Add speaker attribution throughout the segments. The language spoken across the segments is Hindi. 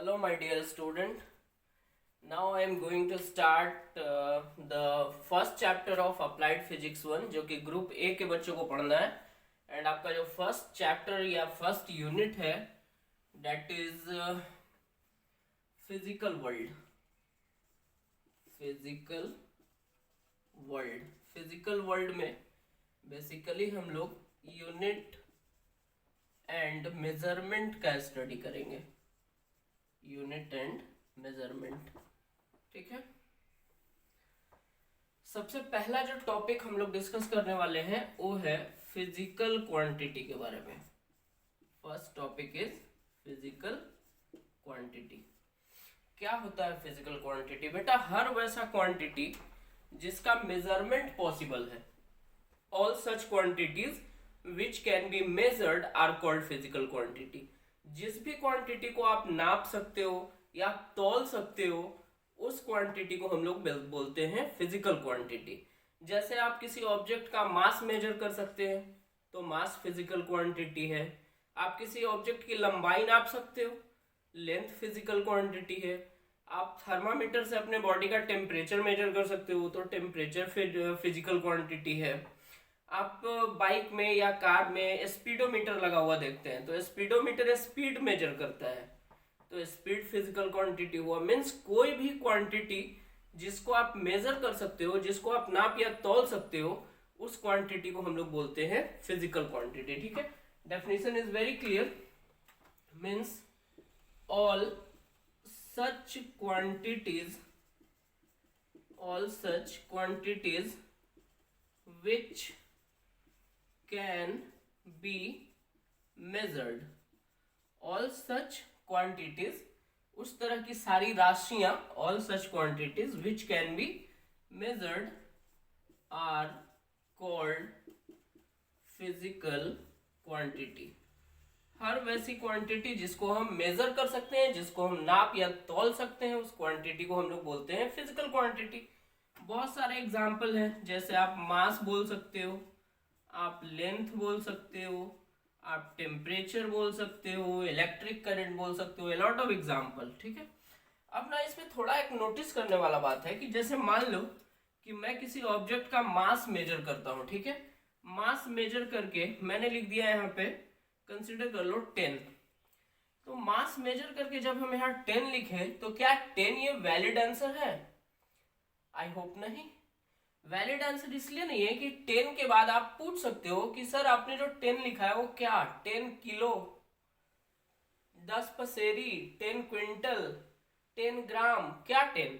Speaker 1: Hello, my dear student. Now I am going to start the first chapter of Applied Physics 1 जो कि ग्रुप ए के बच्चों को पढ़ना है. एंड आपका जो फर्स्ट चैप्टर या फर्स्ट यूनिट है that is physical world. Physical world physical world में बेसिकली हम लोग यूनिट एंड मेजरमेंट का स्टडी करेंगे. Unit and measurement. ठीक है. सबसे पहला जो टॉपिक हम लोग डिस्कस करने वाले हैं वो है फिजिकल क्वांटिटी के बारे में. First topic is physical quantity. क्या होता है फिजिकल क्वांटिटी? बेटा हर वैसा क्वांटिटी जिसका मेजरमेंट पॉसिबल है. All such quantities which can be measured are called physical quantity. जिस भी क्वांटिटी को आप नाप सकते हो या तौल सकते हो उस क्वांटिटी को हम लोग बोलते हैं फिजिकल क्वांटिटी. जैसे आप किसी ऑब्जेक्ट का मास मेजर कर सकते हैं तो मास फिजिकल क्वांटिटी है. आप किसी ऑब्जेक्ट की लंबाई नाप सकते हो, लेंथ फिजिकल क्वांटिटी है. आप थर्मामीटर से अपने बॉडी का टेम्परेचर मेजर कर सकते हो तो टेम्परेचर फिजिकल क्वांटिटी है. आप बाइक में या कार में स्पीडोमीटर लगा हुआ देखते हैं तो स्पीडोमीटर स्पीड मेजर करता है तो स्पीड फिजिकल क्वांटिटी हुआ. मीन्स कोई भी क्वांटिटी जिसको आप मेजर कर सकते हो, जिसको आप नाप या तौल सकते हो, उस क्वांटिटी को हम लोग बोलते हैं फिजिकल क्वांटिटी. ठीक है. Definition is very clear. Means all such quantities which can be measured. all such quantities, उस तरह की सारी राशियां, all such quantities which can be measured are called physical quantity. हर वैसी क्वांटिटी जिसको हम मेजर कर सकते हैं, जिसको हम नाप या तौल सकते हैं, उस क्वांटिटी को हम लोग बोलते हैं फिजिकल क्वांटिटी. बहुत सारे एग्जाम्पल हैं. जैसे आप मास बोल सकते हो, आप लेंथ बोल सकते हो, आप टेम्परेचर बोल सकते हो, इलेक्ट्रिक करंट बोल सकते हो. Lot of example. ठीक है. अब ना इसमें थोड़ा एक नोटिस करने वाला बात है कि जैसे मान लो कि मैं किसी ऑब्जेक्ट का मास मेजर करता हूँ. ठीक है. मास मेजर करके मैंने लिख दिया यहाँ पे, कंसिडर कर लो 10. तो मास मेजर करके जब हम यहाँ 10 लिखे तो क्या 10 ये वैलिड आंसर है? आई होप नहीं. वैलिड आंसर इसलिए नहीं है कि 10 के बाद आप पूछ सकते हो कि सर आपने जो 10 लिखा है वो क्या 10 किलो, 10 पसेरी, 10 क्विंटल, 10 ग्राम, क्या 10?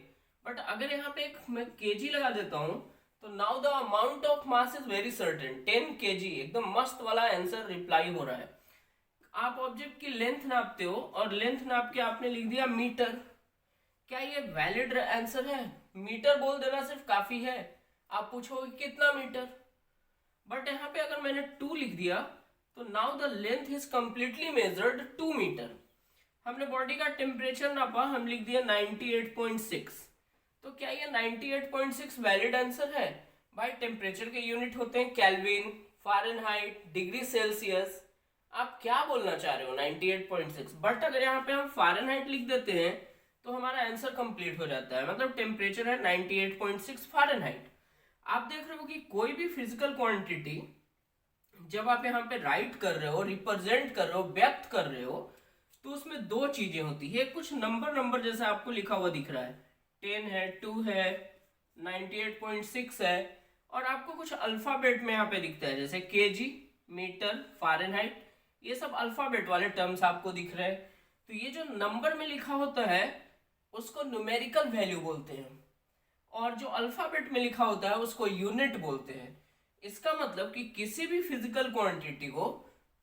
Speaker 1: बट अगर यहाँ पे एक मैं केजी लगा देता हूं तो now the amount of mass is very certain. 10 KG एकदम मस्त वाला आंसर रिप्लाई हो रहा है. आप ऑब्जेक्ट की लेंथ नापते हो और लेंथ नाप के आपने लिख दिया मीटर. क्या ये वैलिड आंसर है? मीटर बोल देना सिर्फ काफी है. आप पूछोगे कितना मीटर, बट यहाँ पे अगर मैंने 2 लिख दिया तो now the length is completely measured 2 metre. हमने बॉडी का टेम्परेचर नापा, हम लिख दिया 98.6. तो क्या ये 98.6 वैलिड आंसर है? भाई टेम्परेचर के यूनिट होते हैं केल्विन, फारेनहाइट, डिग्री सेल्सियस. आप क्या बोलना चाह रहे हो 98.6? बट अगर यहाँ पे हम फारेनहाइट लिख देते हैं तो हमारा आंसर कंप्लीट हो जाता है. मतलब टेम्परेचर है 98.6 फारेनहाइट. आप देख रहे हो कि कोई भी फिजिकल क्वांटिटी जब आप यहाँ पे राइट कर रहे हो, रिप्रेजेंट कर रहे हो, व्यक्त कर रहे हो, तो उसमें दो चीजें होती है. कुछ नंबर जैसे आपको लिखा हुआ दिख रहा है, 10 है, 2 है, 98.6 है, और आपको कुछ अल्फाबेट में यहाँ पे दिखता है जैसे केजी, मीटर, फारेनहाइट. ये सब अल्फाबेट वाले टर्म्स आपको दिख रहे हैं. तो ये जो नंबर में लिखा होता है उसको न्यूमेरिकल वैल्यू बोलते हैं, और जो अल्फाबेट में लिखा होता है उसको यूनिट बोलते हैं. इसका मतलब कि किसी भी फिजिकल क्वांटिटी को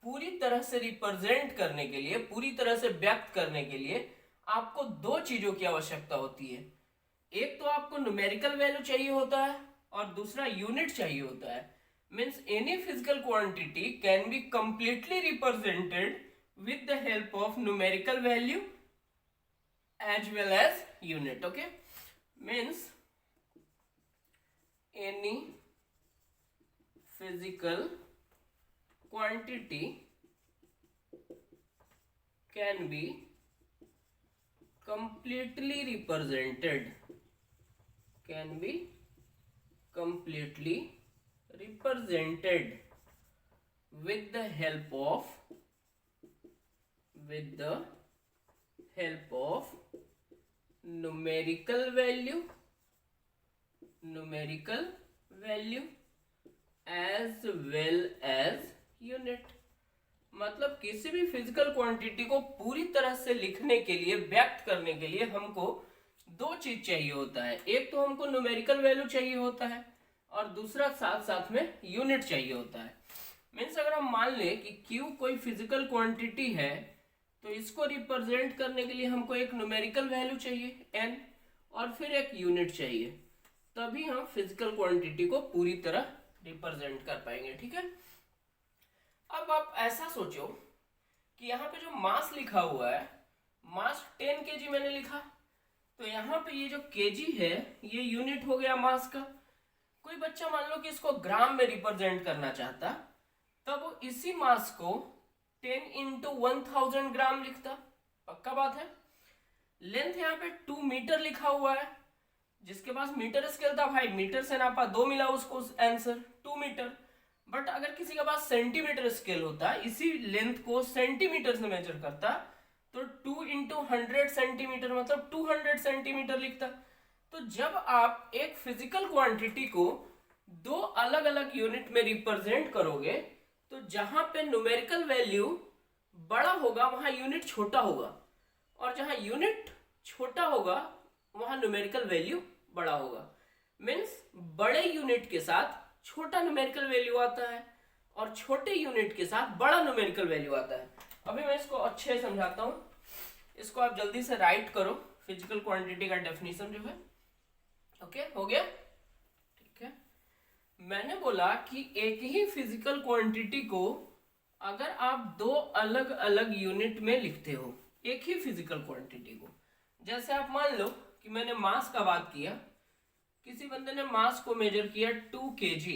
Speaker 1: पूरी तरह से रिप्रेजेंट करने के लिए, पूरी तरह से व्यक्त करने के लिए आपको दो चीजों की आवश्यकता होती है. एक तो आपको न्यूमेरिकल वैल्यू चाहिए होता है और दूसरा यूनिट चाहिए होता है. Means any physical quantity can be completely represented with the help of numerical value as well as unit. Okay, means any physical quantity can be completely represented, can be completely represented with the help of numerical value as well as unit. मतलब किसी भी फिजिकल क्वांटिटी को पूरी तरह से लिखने के लिए, व्यक्त करने के लिए हमको दो चीज चाहिए होता है। एक तो हमको न्यूमेरिकल वैल्यू चाहिए होता है और दूसरा साथ साथ में यूनिट चाहिए होता है। मीन्स अगर हम मान लें कि Q कोई फिजिकल क्वांटिटी है तो इसको रिप्रेजेंट करने के लिए हमको एक न्यूमेरिकल वैल्यू चाहिए n और फिर एक यूनिट चाहिए, तभी हम फिजिकल क्वांटिटी को पूरी तरह रिप्रेजेंट कर पाएंगे। ठीक है, अब आप ऐसा सोचो कि यहाँ पे जो मास लिखा हुआ है, मास 10 kg मैंने लिखा, तो यहाँ पे ये जो kg है ये यूनिट हो गया मास का। कोई बच्चा मान लो कि इसको ग्राम में रिप्रेजेंट करना चाहता, तब वो इसी मास को 10 into 1000 ग्राम लिखता। पक्का बात है। लेंथ यहाँ पे 2 मीटर लिखा हुआ है, जिसके पास मीटर स्केल था भाई मीटर से नापा, 2 मिला उसको आंसर 2 मीटर। बट अगर किसी के पास सेंटीमीटर स्केल होता, इसी लेंथ को सेंटीमीटर से मेजर करता, तो 2 into 100 सेंटीमीटर मतलब 200 सेंटीमीटर लिखता। तो जब आप एक फिजिकल क्वांटिटी को दो अलग अलग यूनिट में रिप्रेजेंट करोगे, तो जहां पे न्यूमेरिकल वैल्यू बड़ा होगा वहां यूनिट छोटा होगा, और जहां यूनिट छोटा होगा वहां न्यूमेरिकल वैल्यू बड़ा होगा। मीन्स बड़े यूनिट के साथ छोटा न्यूमेरिकल वैल्यू आता है और छोटे यूनिट के साथ बड़ा न्यूमेरिकल वैल्यू आता है। अभी मैं इसको अच्छे से समझाता हूं, इसको आप जल्दी से राइट करो। फिजिकल क्वांटिटी का डेफिनेशन जो है, ओके हो गया। ठीक है, मैंने बोला कि एक ही फिजिकल क्वांटिटी को अगर आप दो अलग अलग यूनिट में लिखते हो, एक ही फिजिकल क्वांटिटी को, जैसे आप मान लो कि मैंने मास का बात किया, किसी बंदे ने मास को मेजर किया 2 kg,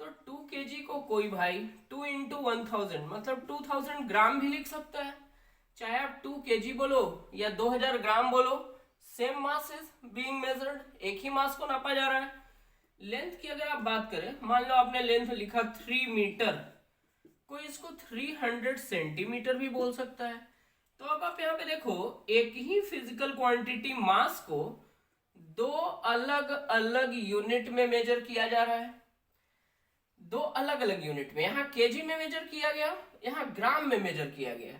Speaker 1: तो 2 kg को कोई भाई 2 into 1000 मतलब 2000 ग्राम भी लिख सकता है। चाहे आप 2 kg बोलो या 2000 ग्राम बोलो, same mass is being measured, एक ही मास को नापा जा रहा है। लेंथ की अगर आप बात करें, मान लो आपने लेंथ लिखा 3 मीटर, कोई इसको 300 सेंटीमीटर भी बोल सकता है। तो अब आप यहाँ पे देखो, एक ही फिजिकल क्वांटिटी मास को दो अलग अलग यूनिट में मेजर किया जा रहा है, दो अलग अलग यूनिट में। यहाँ केजी में मेजर किया गया, यहाँ ग्राम में मेजर किया गया।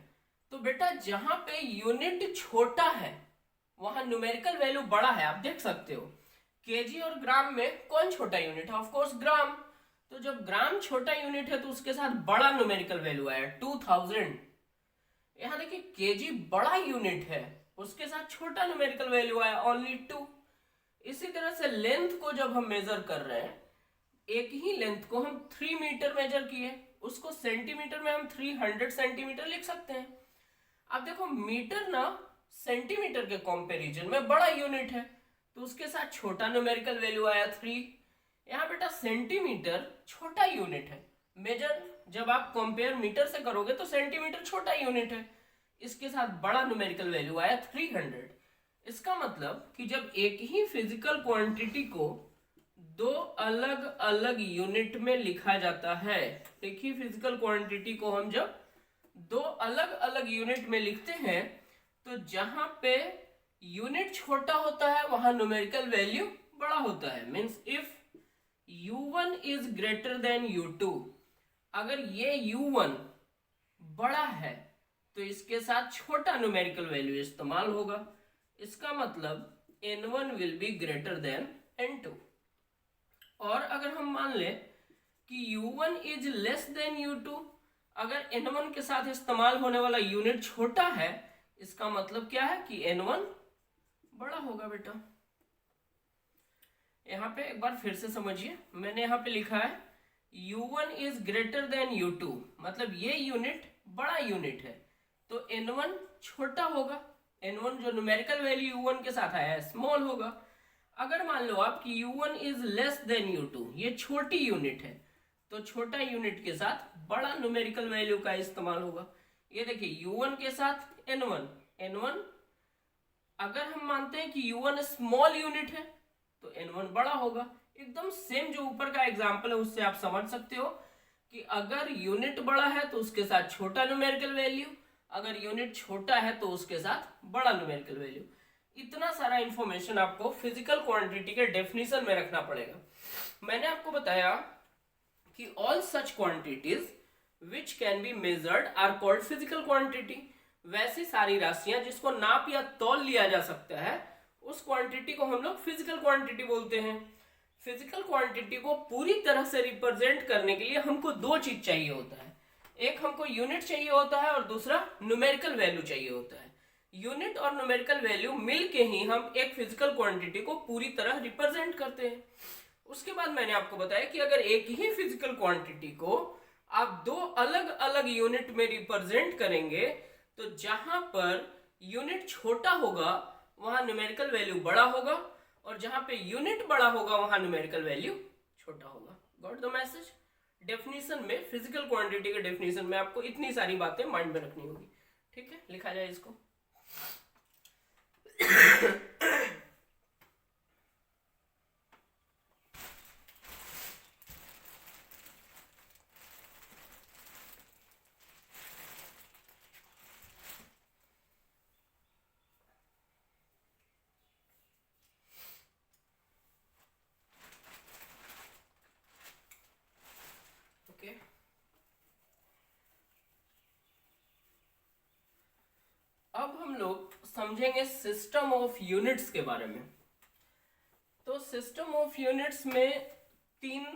Speaker 1: तो बेटा जहां पे यूनिट छोटा है वहां न्यूमेरिकल वैल्यू बड़ा है। आप देख सकते हो केजी और ग्राम में कौन छोटा यूनिट है, ऑफ कोर्स ग्राम। तो जब ग्राम छोटा यूनिट है तो उसके साथ बड़ा न्यूमेरिकल वैल्यू आया 2000। यहाँ देखिए केजी बड़ा यूनिट है, उसके साथ छोटा न्यूमेरिकल वैल्यू आया ओनली 2। इसी तरह से लेंथ को जब हम मेजर कर रहे हैं, एक ही लेंथ को हम 3 मीटर मेजर किए, उसको सेंटीमीटर में हम 300 सेंटीमीटर लिख सकते हैं। अब देखो मीटर ना सेंटीमीटर के कंपैरिजन में बड़ा यूनिट है, तो उसके साथ छोटा न्यूमेरिकल वैल्यू आया 3। यहाँ बेटा सेंटीमीटर छोटा यूनिट है, मेजर जब आप कंपेयर मीटर से करोगे तो सेंटीमीटर छोटा यूनिट है, इसके साथ बड़ा न्यूमेरिकल वैल्यू आया 300। इसका मतलब कि जब एक ही फिजिकल क्वांटिटी को दो अलग अलग यूनिट में लिखा जाता है, एक ही फिजिकल क्वांटिटी को हम जब दो अलग अलग यूनिट में लिखते हैं, तो जहां पे यूनिट छोटा होता है वहां न्यूमेरिकल वैल्यू बड़ा होता है। Means if u1 is greater than u2, अगर ये u1 बड़ा है तो इसके साथ छोटा न्यूमेरिकल वैल्यू इस्तेमाल होगा। इसका मतलब n1 will be greater than n2। और अगर हम मान लें कि u1 is less than u2, अगर n1 के साथ इस्तेमाल होने वाला यूनिट छोटा है, इसका मतलब क्या है कि n1 बड़ा होगा। बेटा यहाँ पे एक बार फिर से समझिए, मैंने यहाँ पे लिखा है u1 is greater than u2, मतलब ये यूनिट बड़ा यूनिट है, तो n1 छोटा होगा। n1 जो न्यूमेरिकल वैल्यू u1 के साथ आया है स्मॉल होगा। अगर मान लो आप कि u1 is less than u2, ये छोटी यूनिट है, तो छोटा यूनिट के साथ बड़ा न्यूमेरिकल वैल्यू का इस्तेमाल होगा। ये देखिए u1 के साथ n1 अगर हम मानते हैं कि U1 स्मॉल यूनिट है तो N1 बड़ा होगा। एकदम सेम जो ऊपर का एग्जांपल है उससे आप समझ सकते हो कि अगर यूनिट बड़ा है तो उसके साथ छोटा न्यूमेरिकल वैल्यू, अगर यूनिट छोटा है तो उसके साथ बड़ा न्यूमेरिकल वैल्यू। इतना सारा इंफॉर्मेशन आपको फिजिकल क्वांटिटी के डेफिनेशन में रखना पड़ेगा। मैंने आपको बताया कि all such quantities which can be measured are called physical quantity. वैसी सारी राशियां जिसको नाप या तौल लिया जा सकता है उस क्वांटिटी को हम लोग फिजिकल क्वांटिटी बोलते हैं। फिजिकल क्वांटिटी को पूरी तरह से रिप्रेजेंट करने के लिए हमको दो चीज चाहिए होता है, एक हमको यूनिट चाहिए होता है और दूसरा न्यूमेरिकल वैल्यू चाहिए होता है। यूनिट और न्यूमेरिकल वैल्यू मिलके ही हम एक फिजिकल क्वांटिटी को पूरी तरह रिप्रेजेंट करते हैं। उसके बाद मैंने आपको बताया कि अगर एक ही फिजिकल क्वांटिटी को आप दो अलग अलग यूनिट में रिप्रेजेंट करेंगे तो जहां पर यूनिट छोटा होगा वहां न्यूमेरिकल वैल्यू बड़ा होगा और जहां पे यूनिट बड़ा होगा वहां न्यूमेरिकल वैल्यू छोटा होगा। Got the message? डेफिनेशन में, फिजिकल क्वांटिटी के डेफिनेशन में आपको इतनी सारी बातें माइंड में रखनी होगी। ठीक है, लिखा जाए इसको। अब हम लोग समझेंगे सिस्टम ऑफ यूनिट्स के बारे में। तो सिस्टम ऑफ यूनिट्स में तीन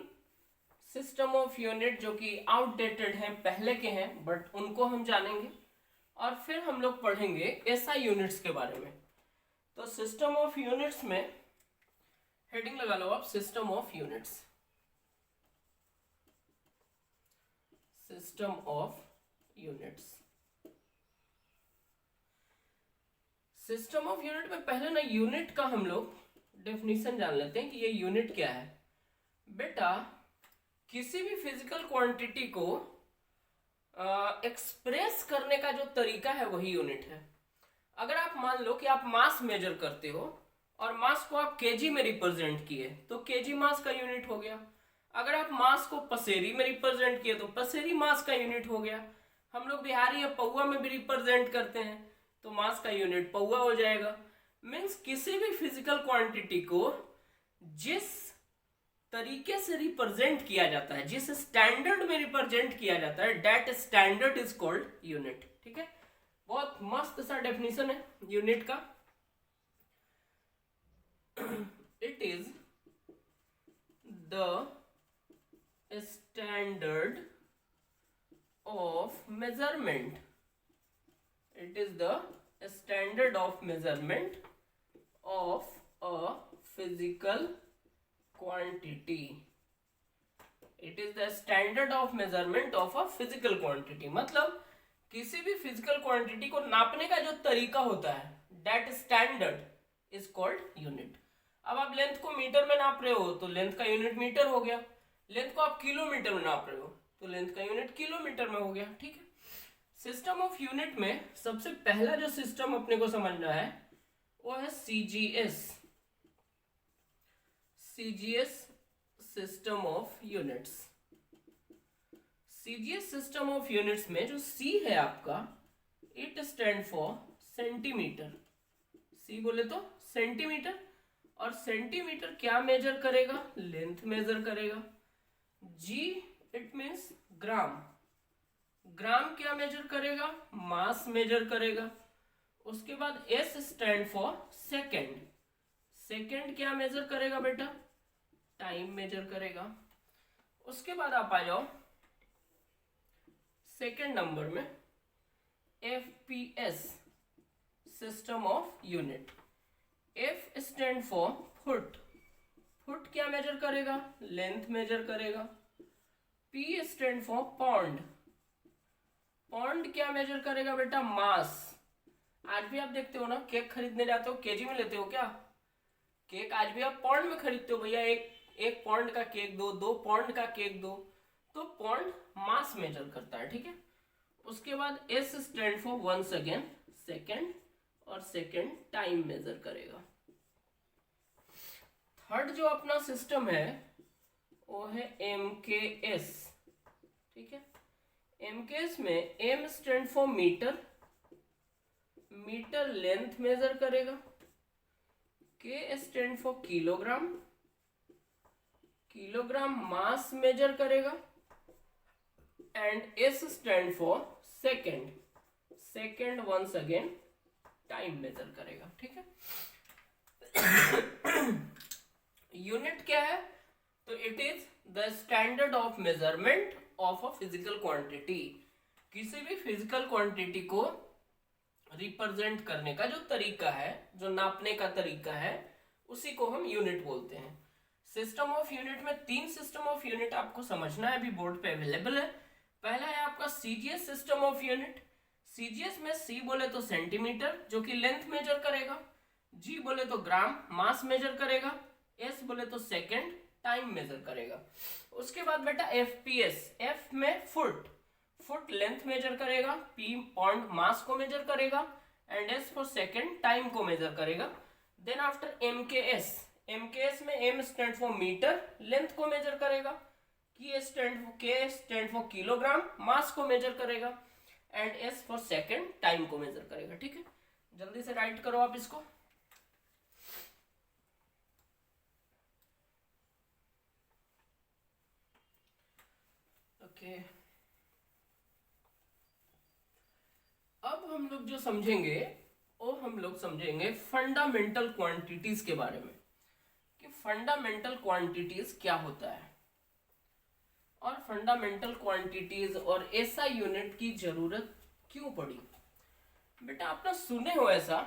Speaker 1: सिस्टम ऑफ यूनिट जो कि आउटडेटेड हैं, पहले के हैं, बट उनको हम जानेंगे और फिर हम लोग पढ़ेंगे एसआई यूनिट्स के बारे में। तो सिस्टम ऑफ यूनिट्स में हेडिंग लगा लो आप, system of units. System of units. System of unit में पहले ना यूनिट का हम लोग डेफिनेशन जान लेते हैं कि ये यूनिट क्या है। बेटा, किसी भी फिजिकल क्वांटिटी को एक्सप्रेस करने का जो तरीका है वही यूनिट है। अगर आप मान लो कि आप मास मेजर करते हो और मास को आप केजी में रिप्रेजेंट किए तो केजी मास का यूनिट हो गया। अगर आप मास को पसेरी में रिप्रेजेंट किए तो पसेरी मास का यूनिट हो गया। हम लोग बिहारी या पौवा में भी रिप्रेजेंट करते हैं तो मास का यूनिट पौवा हो जाएगा। मीन्स किसी भी फिजिकल क्वांटिटी को जिस तरीके से रिप्रेजेंट किया जाता है, जिस स्टैंडर्ड में रिप्रेजेंट किया जाता है, that standard is called unit. ठीक है, बहुत मस्त सा डेफिनेशन है यूनिट का। It is the standard of measurement. It is the standard of measurement of a physical quantity. It is the standard of measurement of a physical quantity. मतलब किसी भी physical quantity को नापने का जो तरीका होता है, that standard is called unit. अब आप लेंथ को मीटर में नाप रहे हो तो लेंथ का यूनिट मीटर हो गया। लेंथ को आप किलोमीटर में नाप रहे हो तो लेंथ का यूनिट किलोमीटर में हो गया। ठीक है, सिस्टम ऑफ यूनिट में सबसे पहला जो सिस्टम अपने को समझना है वो है CGS. CGS system of units. CGS system of units में जो सी है आपका, इट स्टैंड फॉर सेंटीमीटर। सी बोले तो सेंटीमीटर, और सेंटीमीटर क्या मेजर करेगा? लेंथ मेजर करेगा। जी इट मीन्स ग्राम। ग्राम क्या मेजर करेगा? मास मेजर करेगा। उसके बाद S stand for second. Second क्या मेजर करेगा बेटा? टाइम मेजर करेगा। उसके बाद आप आ जाओ सेकेंड नंबर में, FPS system of unit. F stand for foot. Foot क्या मेजर करेगा? लेंथ मेजर करेगा। P stand for pound. Pound क्या मेजर करेगा बेटा? मास। आज भी आप देखते हो ना, केक खरीदने जाते हो केजी में लेते हो क्या? केक आज भी आप पाउंड में खरीदते हो, भैया एक पाउंड का केक दो, 2 पाउंड का केक दो। तो पाउंड मास मेजर करता है। ठीक है, उसके बाद S stand for once again second, और सेकंड टाइम मेजर करेगा। थर्ड जो अपना सिस्टम है वो है MKS। ठीक है, MKS में M stand for metre, metre length measure करेगा। K stand for kilogram, kilogram mass measure करेगा। And S stand for second, second once again time measure करेगा। ठीक है, यूनिट क्या है? तो it is the standard of measurement of a physical quantity. किसी भी फिजिकल क्वांटिटी को रिप्रेजेंट करने का जो तरीका है, जो नापने का तरीका है, उसी को हम यूनिट बोलते हैं। सिस्टम ऑफ यूनिट में 3 सिस्टम ऑफ यूनिट आपको समझना है, अभी बोर्ड पे अवेलेबल है। पहला है आपका CGS system of unit. CGS में सी बोले तो सेंटीमीटर जो कि लेंथ मेजर करेगा, जी बोले तो ग्राम मास मेजर करेगा, एस बोले तो सेकेंड टाइम मेजर करेगा। उसके बाद बेटा एफपीएस, एफ में फुट, फुट लेंथ मेजर करेगा, पी पॉइंट मास को मेजर करेगा, and S for second time को मेजर करेगा। देन आफ्टर एमकेएस, एमकेएस में M stand for metre, length को मेजर करेगा, K stand for kilogram, mass को मेजर करेगा, and S for second time को मेजर करेगा। ठीक है, जल्दी से राइट करो आप इसको। ओके, अब हम लोग जो समझेंगे वो हम लोग समझेंगे फंडामेंटल क्वांटिटीज के बारे में, कि फंडामेंटल क्वांटिटीज क्या होता है और फंडामेंटल क्वांटिटीज और ऐसा यूनिट की जरूरत क्यों पड़ी। बेटा आपने सुने हो ऐसा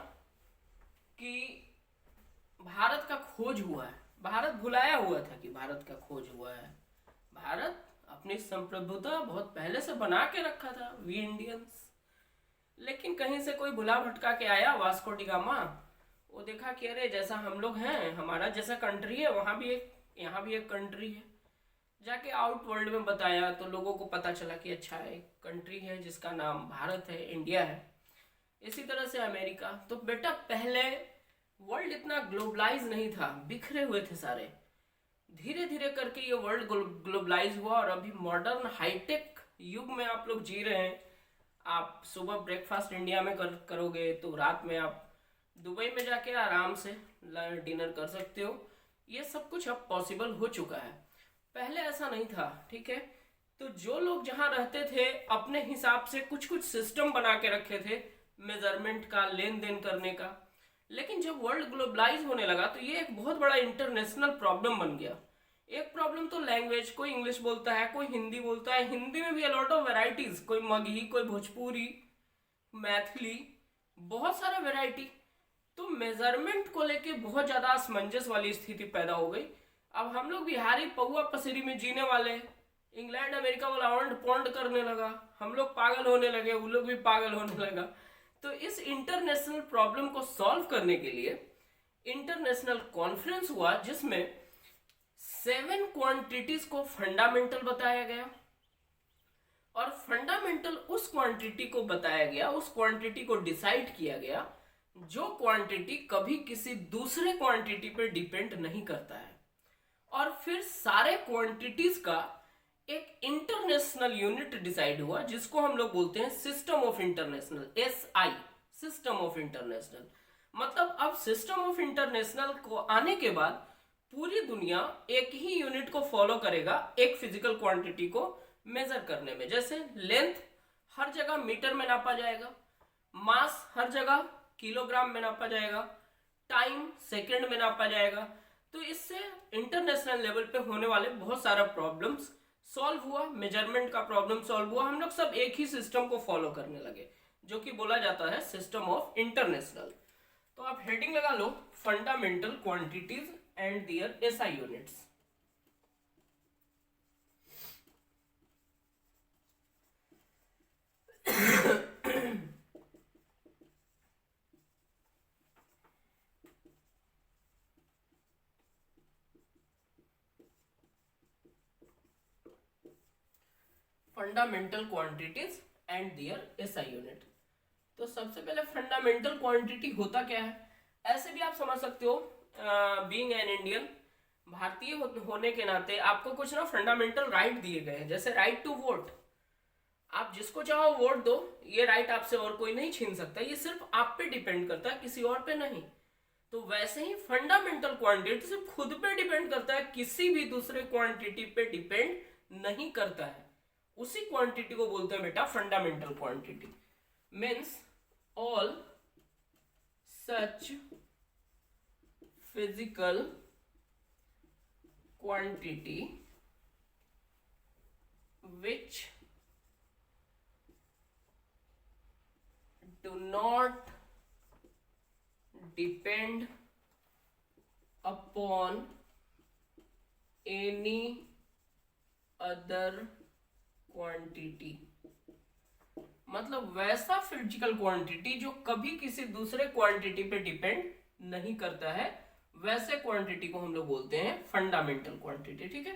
Speaker 1: कि भारत का खोज हुआ है, भारत भुलाया हुआ था कि भारत का खोज हुआ है। भारत अपनी संप्रभुता बहुत पहले से बना के रखा था, वी इंडियंस। लेकिन कहीं से कोई भुला भटका के आया, वास्को डी गामा, वो देखा कि अरे जैसा हम लोग हैं, हमारा जैसा कंट्री है, वहां भी एक, यहाँ भी एक कंट्री है। जाके आउट वर्ल्ड में बताया तो लोगों को पता चला कि अच्छा एक कंट्री है जिसका नाम भारत है, इंडिया है। इसी तरह से अमेरिका। तो बेटा पहले वर्ल्ड इतना ग्लोबलाइज नहीं था, बिखरे हुए थे सारे। धीरे धीरे करके ये वर्ल्ड ग्लोबलाइज हुआ और अभी मॉडर्न हाईटेक युग में आप लोग जी रहे हैं। आप सुबह ब्रेकफास्ट इंडिया में करोगे तो रात में आप दुबई में जाके आराम से डिनर कर सकते हो। ये सब कुछ अब पॉसिबल हो चुका है, पहले ऐसा नहीं था। ठीक है, तो जो लोग जहां रहते थे अपने हिसाब से कुछ कुछ सिस्टम बना के रखे थे मेजरमेंट का, लेन देन करने का। लेकिन जब वर्ल्ड ग्लोबलाइज होने लगा तो ये एक बहुत बड़ा इंटरनेशनल प्रॉब्लम बन गया। एक प्रॉब्लम तो लैंग्वेज, कोई इंग्लिश बोलता है, कोई हिंदी बोलता है, हिंदी में भी अलॉट ऑफ वेराइटीज, कोई मगही, कोई भोजपुरी, मैथिली, बहुत सारा वेराइटी। तो मेजरमेंट को लेके बहुत ज्यादा असमंजस वाली स्थिति पैदा हो गई। अब हम लोग बिहारी पौआ पसेरी में जीने वाले, इंग्लैंड अमेरिका वाला ऑन्ड पॉन्ड करने लगा, हम लोग पागल होने लगे, वो लोग भी पागल होने लगा। तो इस इंटरनेशनल प्रॉब्लम को सॉल्व करने के लिए इंटरनेशनल कॉन्फ्रेंस हुआ जिसमें 7 क्वांटिटीज को फंडामेंटल बताया गया। और फंडामेंटल उस क्वांटिटी को बताया गया, उस क्वांटिटी को डिसाइड किया गया जो क्वांटिटी कभी किसी दूसरे क्वांटिटी पर डिपेंड नहीं करता है। और फिर सारे क्वांटिटीज का एक इंटरनेशनल यूनिट डिसाइड हुआ जिसको हम लोग बोलते हैं system of international, SI, system of international. मतलब अब सिस्टम ऑफ इंटरनेशनल को आने के बाद पूरी दुनिया एक ही यूनिट को फॉलो करेगा एक फिजिकल क्वांटिटी को मेजर करने में। जैसे लेंथ हर जगह मीटर में नापा जाएगा, मास हर जगह किलोग्राम में नापा जाएगा, टाइम सेकंड में नापा जाएगा। तो इससे इंटरनेशनल लेवल पे होने वाले बहुत सारा प्रॉब्लम्स सॉल्व हुआ, मेजरमेंट का प्रॉब्लम सॉल्व हुआ। हम लोग सब एक ही सिस्टम को फॉलो करने लगे जो कि बोला जाता है सिस्टम ऑफ इंटरनेशनल। तो आप हेडिंग लगा लो, fundamental quantities and their SI units. Fundamental quantities and their SI unit. तो सबसे पहले फंडामेंटल क्वांटिटी होता क्या है, ऐसे भी आप समझ सकते हो। बीइंग एन इंडियन, भारतीय होने के नाते आपको कुछ ना फंडामेंटल राइट दिए गए हैं, जैसे राइट टू वोट। आप जिसको चाहो वोट दो, ये राइट आपसे और कोई नहीं छीन सकता, ये सिर्फ आप पे डिपेंड करता है, किसी और पे नहीं। तो वैसे ही फंडामेंटल क्वांटिटी सिर्फ खुद पे डिपेंड करता है, किसी भी दूसरे क्वांटिटी पे डिपेंड नहीं करता है। उसी क्वांटिटी को बोलते हैं बेटा fundamental quantity. Means all such physical quantity which do not depend upon any other quantity। मतलब वैसा फिजिकल क्वांटिटी जो कभी किसी दूसरे क्वांटिटी पे डिपेंड नहीं करता है, वैसे क्वांटिटी को हम लोग बोलते हैं फंडामेंटल क्वांटिटी। ठीक है,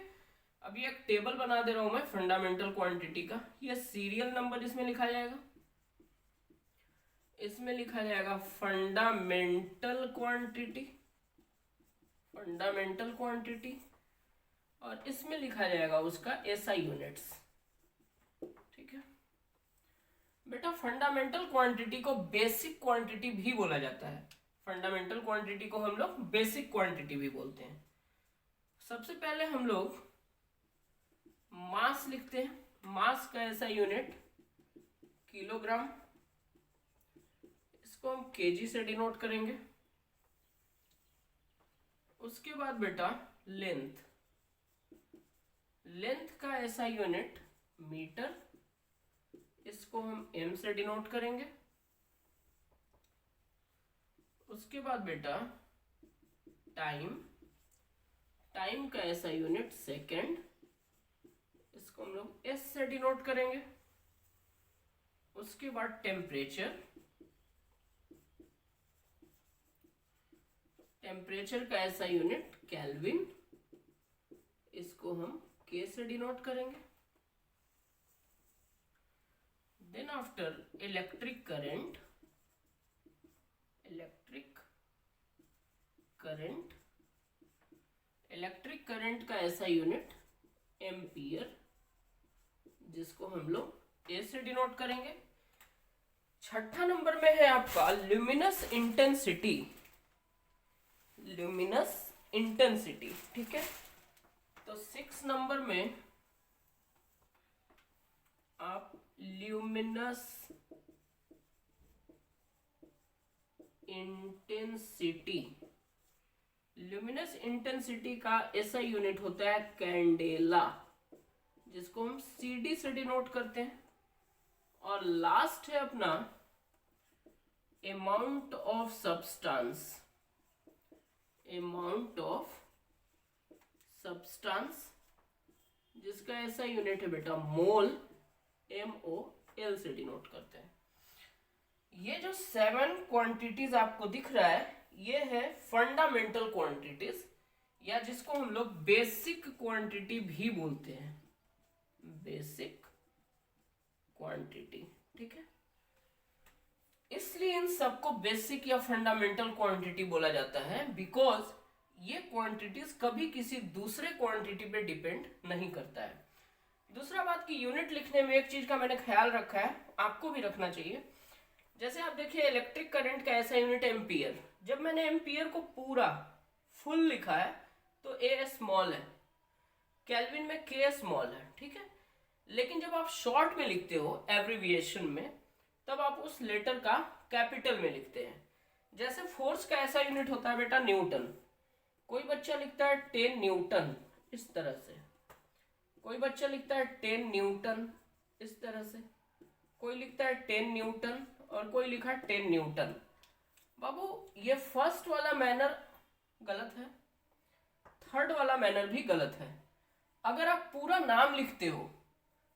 Speaker 1: अभी एक टेबल बना दे रहा हूं मैं फंडामेंटल क्वांटिटी का। ये सीरियल नंबर इसमें लिखा जाएगा, इसमें लिखा जाएगा फंडामेंटल क्वांटिटी, फंडामेंटल क्वांटिटी, और इसमें लिखा जाएगा उसका एसआई यूनिट्स। ठीक है बेटा, फंडामेंटल क्वांटिटी को बेसिक क्वांटिटी भी बोला जाता है। फंडामेंटल क्वांटिटी को हम लोग बेसिक क्वांटिटी भी बोलते हैं। सबसे पहले हम लोग मास लिखते हैं। मास का ऐसा यूनिट किलोग्राम, इसको हम केजी से डिनोट करेंगे। उसके बाद बेटा लेंथ, लेंथ का ऐसा यूनिट मीटर, इसको हम एम से डिनोट करेंगे। उसके बाद बेटा टाइम, टाइम का ऐसा यूनिट सेकेंड, इसको हम लोग एस से डिनोट करेंगे। उसके बाद टेम्परेचर, टेम्परेचर का ऐसा यूनिट केल्विन, इसको हम के से डिनोट करेंगे। Then after electric current, electric current, electric current का ऐसा यूनिट एम्पियर, जिसको हम लोग ए से डिनोट करेंगे। छठा नंबर में है आपका ल्यूमिनस इंटेंसिटी, ल्यूमिनस इंटेंसिटी। ठीक है, तो 6 नंबर में आप ल्यूमिनस इंटेंसिटी, ल्यूमिनस इंटेंसिटी का ऐसा यूनिट होता है कैंडेला, जिसको हम सीडी से डिनोट करते हैं। और लास्ट है अपना amount of substance, amount of substance, जिसका ऐसा यूनिट है बेटा मोल, MOL से डिनोट करते हैं। ये जो 7 क्वांटिटीज आपको दिख रहा है, ये है फंडामेंटल क्वांटिटीज, या जिसको हम लोग बेसिक क्वांटिटी भी बोलते हैं, बेसिक क्वांटिटी। ठीक है, इसलिए इन सबको बेसिक या फंडामेंटल क्वांटिटी बोला जाता है, बिकॉज ये क्वांटिटीज कभी किसी दूसरे क्वांटिटी पे डिपेंड नहीं करता है। दूसरा बात की यूनिट लिखने में एक चीज का मैंने ख्याल रखा है, आपको भी रखना चाहिए। जैसे आप देखिए इलेक्ट्रिक करंट का ऐसा यूनिट एम्पियर, जब मैंने एम्पियर को पूरा फुल लिखा है तो ए स्मॉल है, केल्विन में के स्मॉल है। ठीक है, लेकिन जब आप शॉर्ट में लिखते हो एब्रिविएशन में, तब आप उस लेटर का कैपिटल में लिखते हैं। जैसे फोर्स का ऐसा यूनिट होता है बेटा न्यूटन, कोई बच्चा लिखता है 10 न्यूटन इस तरह से, कोई बच्चा लिखता है 10 न्यूटन इस तरह से, कोई लिखता है 10 न्यूटन और कोई लिखा 10 न्यूटन। बाबू ये फर्स्ट वाला मैनर गलत है, थर्ड वाला मैनर भी गलत है। अगर आप पूरा नाम लिखते हो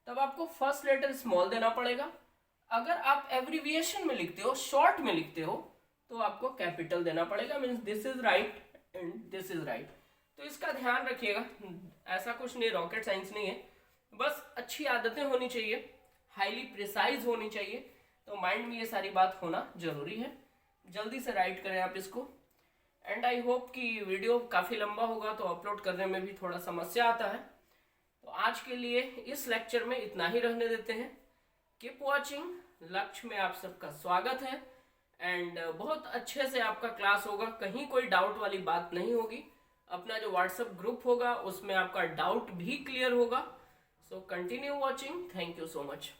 Speaker 1: तब आपको फर्स्ट लेटर स्मॉल देना पड़ेगा, अगर आप एब्रिविएशन में लिखते हो, शॉर्ट में लिखते हो, तो आपको कैपिटल देना पड़ेगा। Means this is right and this is right. तो इसका ध्यान रखिएगा, ऐसा कुछ नहीं, रॉकेट साइंस नहीं है, बस अच्छी आदतें होनी चाहिए, हाईली प्रिसाइज होनी चाहिए। तो माइंड में ये सारी बात होना जरूरी है। जल्दी से राइट करें आप इसको। एंड आई होप कि वीडियो काफ़ी लंबा होगा तो अपलोड करने में भी थोड़ा समस्या आता है। तो आज के लिए इस लेक्चर में इतना ही रहने देते हैं। Keep watching. लक्ष्य में आप सबका स्वागत है एंड बहुत अच्छे से आपका क्लास होगा, कहीं कोई डाउट वाली बात नहीं होगी। अपना जो व्हाट्सएप ग्रुप होगा उसमें आपका डाउट भी क्लियर होगा। So continue watching. Thank you so much.